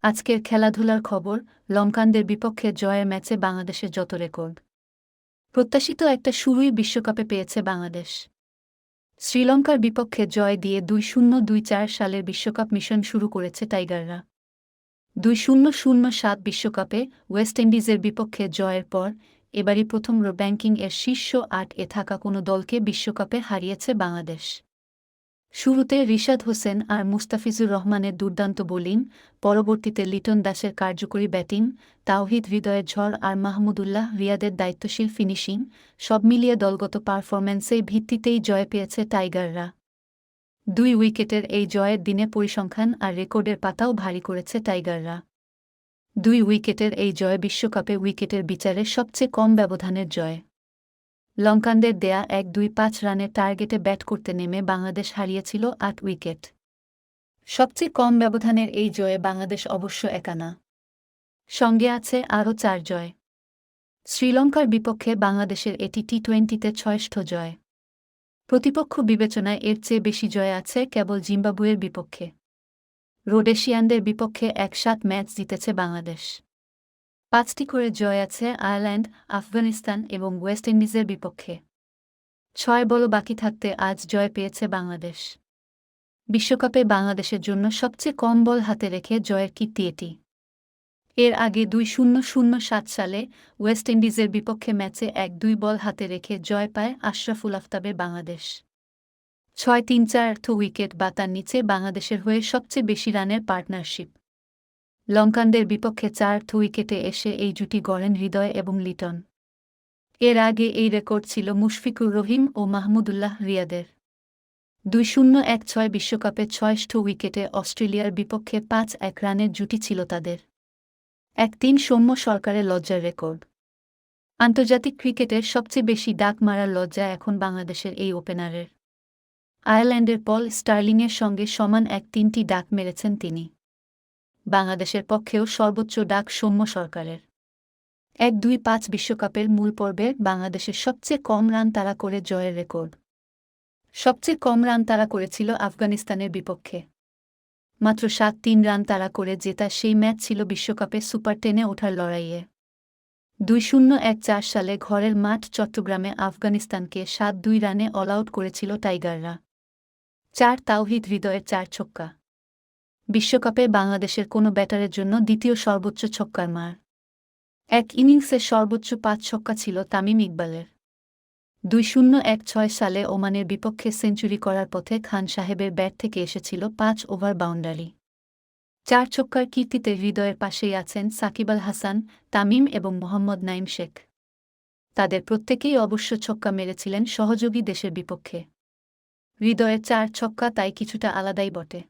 আজকের খেলাধুলার খবর। লঙ্কানদের বিপক্ষে জয়ের ম্যাচে বাংলাদেশের যত রেকর্ড। প্রত্যাশিত একটা শুরুই বিশ্বকাপে পেয়েছে বাংলাদেশ। শ্রীলঙ্কার বিপক্ষে জয় দিয়ে ২-০-২-৪ সালের বিশ্বকাপ মিশন শুরু করেছে টাইগাররা। ২-০-০৭ বিশ্বকাপে ওয়েস্ট ইন্ডিজের বিপক্ষে জয়ের পর এবারই প্রথম র্যাঙ্কিংয়ের শীর্ষ ৮-এ থাকা কোনো দলকে বিশ্বকাপে হারিয়েছে বাংলাদেশ। শুরুতে রিশাদ হোসেন আর মুস্তাফিজুর রহমানের দুর্দান্ত বোলিং, পরবর্তীতে লিটন দাসের কার্যকরী ব্যাটিং, তাওহিদ হৃদয়ের ঝড় আর মাহমুদুল্লাহ রিয়াদের দায়িত্বশীল ফিনিশিং, সব মিলিয়ে দলগত পারফরম্যান্সের ভিত্তিতেই জয় পেয়েছে টাইগাররা। ২ উইকেটের এই জয়ের দিনে পরিসংখ্যান আর রেকর্ডের পাতাও ভারী করেছে টাইগাররা। ২ উইকেটের এই জয় বিশ্বকাপে উইকেটের বিচারে সবচেয়ে কম ব্যবধানের জয়। লঙ্কানদের দেয়া ১-২-৫ রানের টার্গেটে ব্যাট করতে নেমে বাংলাদেশ হারিয়েছিল ৮ উইকেট। সবচেয়ে কম ব্যবধানের এই জয়ে বাংলাদেশ অবশ্য একা না, সঙ্গে আছে আরও ৪ জয়। শ্রীলঙ্কার বিপক্ষে বাংলাদেশের এটি টি-২০তে ৬ষ্ঠ জয়। প্রতিপক্ষ বিবেচনায় এর চেয়ে বেশি জয় আছে কেবল জিম্বাবুয়ের বিপক্ষে। রোডেশিয়ানদের বিপক্ষে ১-৭ ম্যাচ জিতেছে বাংলাদেশ। ৫টি করে জয় আছে আয়ারল্যান্ড, আফগানিস্তান এবং ওয়েস্ট ইন্ডিজের বিপক্ষে। ৬ বল বাকি থাকতে আজ জয় পেয়েছে বাংলাদেশ। বিশ্বকাপে বাংলাদেশের জন্য সবচেয়ে কম বল হাতে রেখে জয়ের কীর্তি এটি। এর আগে ২-০-০৭ সালে ওয়েস্ট ইন্ডিজের বিপক্ষে ম্যাচে ১-২ বল হাতে রেখে জয় পায় আশরাফুল আফতাবের বাংলাদেশ। ৬-৩-৪ উইকেট বা তার নিচে বাংলাদেশের হয়ে সবচেয়ে বেশি রানের পার্টনারশিপ। লঙ্কানদের বিপক্ষে ৪ উইকেটে এসে এই জুটি গড়েন হৃদয় এবং লিটন। এর আগে এই রেকর্ড ছিল মুশফিকুর রহিম ও মাহমুদুল্লাহ রিয়াদের। ২-০-১-৬ বিশ্বকাপে ৬ষ্ঠ উইকেটে অস্ট্রেলিয়ার বিপক্ষে ৫-১ রানের জুটি ছিল তাদের। ১-৩ সৌম্য সরকারের লজ্জার রেকর্ড। আন্তর্জাতিক ক্রিকেটের সবচেয়ে বেশি ডাক মারার লজ্জা এখন বাংলাদেশের এই ওপেনারের। আয়ারল্যান্ডের পল স্টার্লিংয়ের সঙ্গে সমান ৩টি ডাক মেরেছেন তিনি। বাংলাদেশের পক্ষেও সর্বোচ্চ ডাক সৌম্য সরকারের। ১-২-৫ বিশ্বকাপের মূল পর্বে বাংলাদেশের সবচেয়ে কম রান তাড়া করে জয়ের রেকর্ড। সবচেয়ে কম রান তাড়া করেছিল আফগানিস্তানের বিপক্ষে। মাত্র ৭-৩ রান তাড়া করে জেতা সেই ম্যাচ ছিল বিশ্বকাপে সুপার 10-এ ওঠার লড়াইয়ে। ২-০-১-৪ সালে ঘরের মাঠ চট্টগ্রামে আফগানিস্তানকে ৭-২ রানে অলআউট করেছিল টাইগাররা। ৪ তাওহিদ হৃদয়ের ৪ ছক্কা। বিশ্বকাপে বাংলাদেশের কোনো ব্যাটারের জন্য দ্বিতীয় সর্বোচ্চ ছক্কার মার। এক ইনিংসের সর্বোচ্চ ৫ ছক্কা ছিল তামিম ইকবালের। ২-০-১-৬ সালে ওমানের বিপক্ষে সেঞ্চুরি করার পথে খান সাহেবের ব্যাট থেকে এসেছিল ৫ ওভার বাউন্ডারি। ৪ ছক্কার কীর্তিতে হৃদয়ের পাশেই আছেন সাকিব আল হাসান, তামিম এবং মোহাম্মদ নাইম শেখ। তাদের প্রত্যেকেই অবশ্য ছক্কা মেরেছিলেন সহযোগী দেশের বিপক্ষে। হৃদয়ের ৪ ছক্কা তাই কিছুটা আলাদাই বটে।